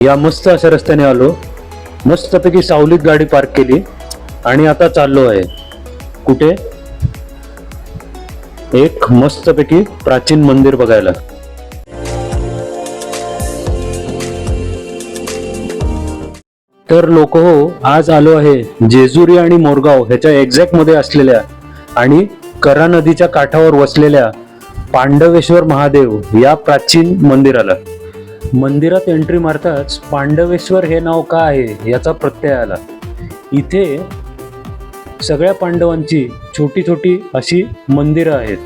या मस्त अशा रस्त्याने आलो, मस्तपैकी सावलीत गाडी पार्क केली आणि आता चाललो आहे कुठे, एक मस्तपैकी प्राचीन मंदिर बघायला. तर लोक हो, आज आलो आहे जेजुरी आणि मोरगाव ह्याच्या एक्झॅक्ट मध्ये असलेल्या आणि करा नदीच्या काठावर वसलेल्या पांडवेश्वर महादेव या प्राचीन मंदिराला. मंदिरात एंट्री मारताच पांडवेश्वर हे नाव का आहे याचा प्रत्यय आला. इथे सगळ्या पांडवांची छोटी छोटी अशी मंदिरं आहेत.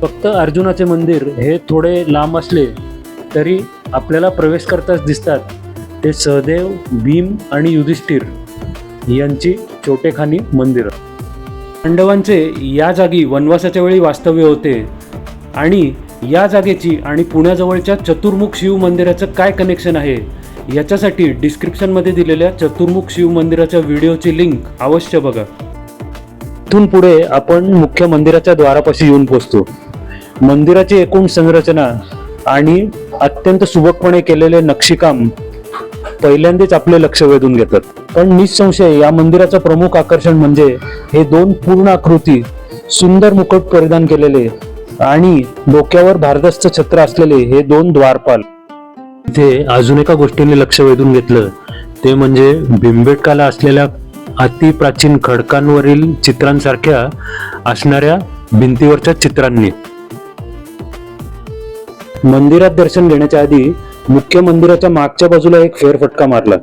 फक्त अर्जुनाचे मंदिर हे थोडे लांब असले तरी आपल्याला प्रवेश करताच दिसतात ते सहदेव, भीम आणि युधिष्ठिर यांची छोटेखानी मंदिरं. पांडवांचे या जागी वनवासाच्या वेळी वास्तव्य होते आणि या जागेची आणि पुण्याजवळच्या चतुर्मुख शिव मंदिराचं काय कनेक्शन आहे याच्यासाठी डिस्क्रिप्शनमध्ये दिलेल्या चतुर्मुख शिव मंदिराच्या व्हिडिओची लिंक अवश्य बघा. इथून पुढे आपण मुख्य मंदिराच्या द्वारापाशी येऊन पोहोचतो. मंदिराची एकूण संरचना आणि अत्यंत सुबकपणे केलेले नक्षीकाम पहिल्यांदाच आपले लक्ष वेधून घेतात. पण निसंशय या मंदिराचं प्रमुख आकर्षण म्हणजे हे दोन पूर्ण आकृती सुंदर मुकुट परिधान केलेले आणि डोक्यावर भारदस्त छत्र असलेले हे दोन द्वारपाल. इथे अजून एका गोष्टीने लक्ष वेधून घेतलं ते म्हणजे भीमबेटकाला असलेल्या अतिप्राचीन खडकांवरील चित्रांसारख्या असणाऱ्या भिंतीवरच्या चित्रांनी. मंदिरात दर्शन घेण्याच्या आधी मुख्य मंदिराच्या मागच्या बाजूला एक फेरफटका मारला.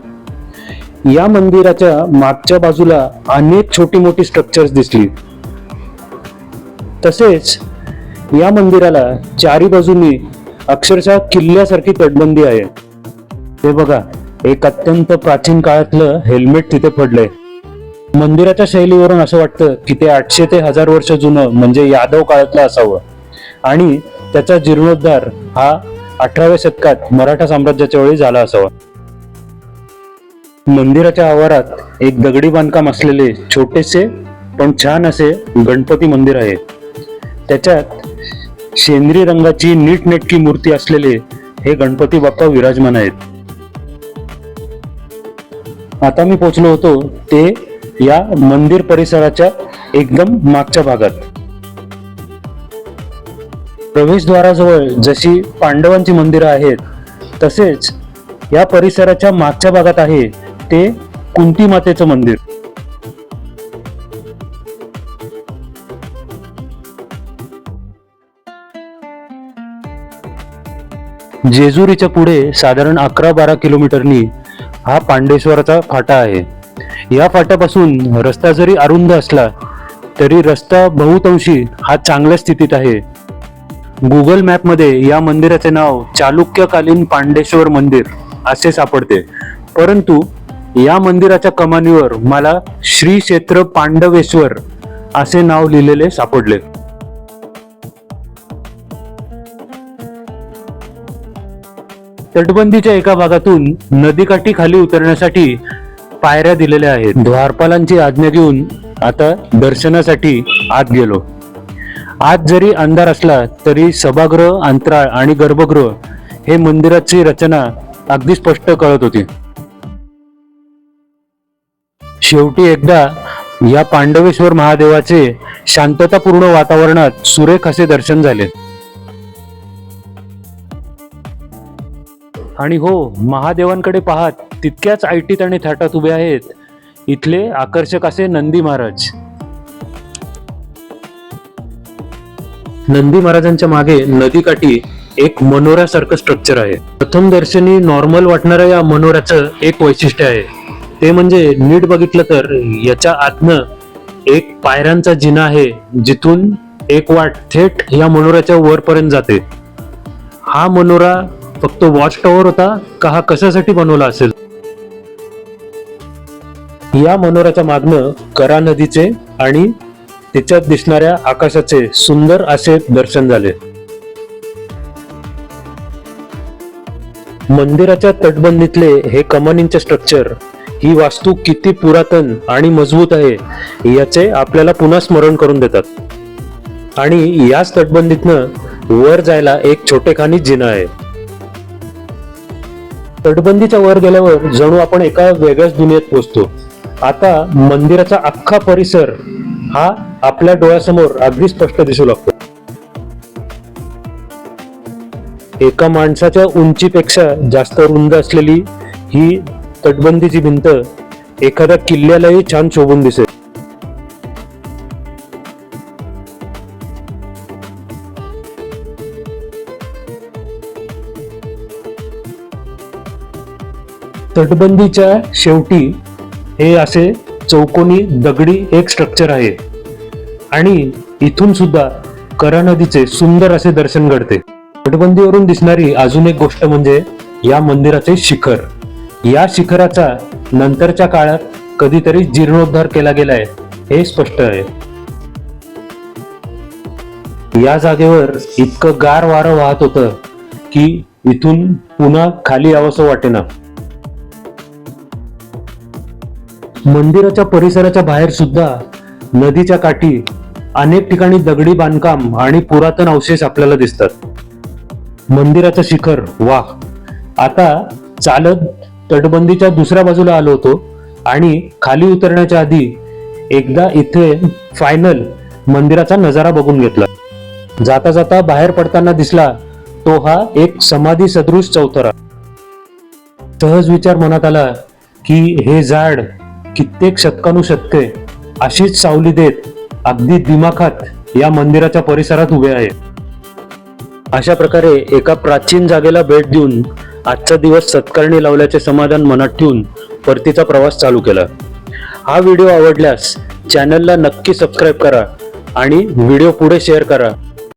या मंदिराच्या मागच्या बाजूला अनेक छोटी मोठी स्ट्रक्चर्स दिसली. तसेच या मंदिराला चारी बाजूनी अक्षरशः किल्ल्यासारखी तटबंदी आहे. ते बघा, एक अत्यंत प्राचीन काळातलं हेल्मेट तिथे पडलंय. मंदिराच्या शैलीवरून असं वाटतं की ते 800 ते 1000 वर्ष जुनं म्हणजे यादव काळातलं असावं आणि त्याचा जीर्णोद्धार हा 18व्या शतकात मराठा साम्राज्याच्या वेळी झाला असावा. मंदिराच्या आवारात एक दगडी बांधकाम असलेले छोटेसे पण छान असे गणपती मंदिर आहे. त्याच्यात शेंद्री रंगाची नीटनेटकी मूर्ती असलेले हे गणपती बाप्पा विराजमान आहेत. आता मी पोहोचलो होतो ते या मंदिर परिसराच्या एकदम मागच्या भागात. प्रवेशद्वाराजवळ जशी पांडवांची मंदिरं आहेत तसेच या परिसराच्या मागच्या भागात आहे ते कुंती मातेचं मंदिर. जेजुरीच्या पुढे साधारण 11-12 किलोमीटरनी हा पांडेश्वराचा फाटा आहे. या फाट्यापासून रस्ता जरी अरुंद असला तरी रस्ता बहुतांशी हा चांगल्या स्थितीत आहे. गुगल मॅपमध्ये या मंदिराचे नाव चालुक्यकालीन पांडेश्वर मंदिर असे सापडते, परंतु या मंदिराच्या कमानीवर मला श्री क्षेत्र पांडवेश्वर असे नाव लिहिलेले सापडले. तटबंदीच्या एका भागातून नदीकाठी खाली उतरण्यासाठी पायऱ्या दिलेल्या आहेत. द्वारपालांची आज्ञा घेऊन आता दर्शनासाठी आत गेलो. आत जरी अंधार असला तरी सभागृह, अंतराळ आणि गर्भगृह हे मंदिराची रचना अगदी स्पष्ट कळत होती. शेवटी एकदा या पांडवेश्वर महादेवाचे शांततापूर्ण वातावरणात सुरेख असे दर्शन झाले. आणि हो, महादेवांकडे पाहत तितक्याच ऐटीत आणि थाटात उभे आहेत इथले आकर्षक असे नंदी महाराज. नंदी महाराजांच्या मागे नदीकाठी एक मनोऱ्यासारखं स्ट्रक्चर आहे. प्रथम दर्शनी नॉर्मल वाटणाऱ्या या मनोऱ्याचं एक वैशिष्ट्य आहे ते म्हणजे नीट बघितलं तर याच्या आतनं एक पायऱ्यांचा जिना आहे जिथून एक वाट थेट या मनोऱ्याच्या वरपर्यंत जाते. हा मनोरा फक्त वॉच टॉवर होता का हा कशासाठी बनवला असेल? या मनोऱ्याच्या मागनं करा नदीचे आणि त्याच्यात दिसणाऱ्या आकाशाचे सुंदर असे दर्शन झाले. मंदिराच्या तटबंदीतले हे कमानींचे स्ट्रक्चर, ही वास्तू किती पुरातन आणि मजबूत आहे याचे आपल्याला पुन्हा स्मरण करून देतात. आणि याच तटबंदीतनं वर जायला एक छोटेखानी जिना आहे. तटबंदीच्या वर गेल्यावर जणू आपण एका वेगळ्याच दुनियेत पोहोचतो. आता मंदिराचा अख्खा परिसर हा आपल्या डोळ्यासमोर अगदी स्पष्ट दिसू लागतो. एका माणसाच्या उंचीपेक्षा जास्त रुंद असलेली ही तटबंदीची भिंत एखाद्या किल्ल्यालाही छान शोभून दिसेल. तटबंदीच्या शेवटी हे असे चौकोनी दगडी एक स्ट्रक्चर आहे आणि इथून सुद्धा करा नदीचे सुंदर असे दर्शन घडते. तटबंदीवरून दिसणारी अजून एक गोष्ट म्हणजे या मंदिराचे शिखर. या शिखराचा नंतरच्या काळात कधीतरी जीर्णोद्धार केला गेलाय हे स्पष्ट आहे. या जागेवर इतकं गार वारं वाहत होतं की इथून पुन्हा खाली यावंसं वाटेना. मंदिराच्या परिसराच्या बाहेर सुद्धा नदीच्या काठी अनेक ठिकाणी दगडी बांधकाम आणि पुरातन अवशेष आपल्याला दिसतात. मंदिराचं शिखर वाह. आता चालत तटबंदीच्या दुसऱ्या बाजूला आलो होतो आणि खाली उतरण्याच्या आधी एकदा इथे फायनल मंदिराचा नजारा बघून घेतला. जाता जाता बाहेर पडताना दिसला तो हा एक समाधी सदृश चौथरा. सहज विचार मनात आला की हे झाड कित्येक शतकानुशतके अशीच सावली देत अगदी दिमाखात या मंदिराच्या परिसरात उभे आहे. अशा प्रकारे एका प्राचीन जागेला भेट देऊन आजचा दिवस सत्कारणी लावल्याचे समाधान मनात ठेवून परतीचा प्रवास चालू केला. हा व्हिडिओ आवडल्यास चॅनलला नक्की सबस्क्राईब करा आणि व्हिडिओ पुढे शेअर करा.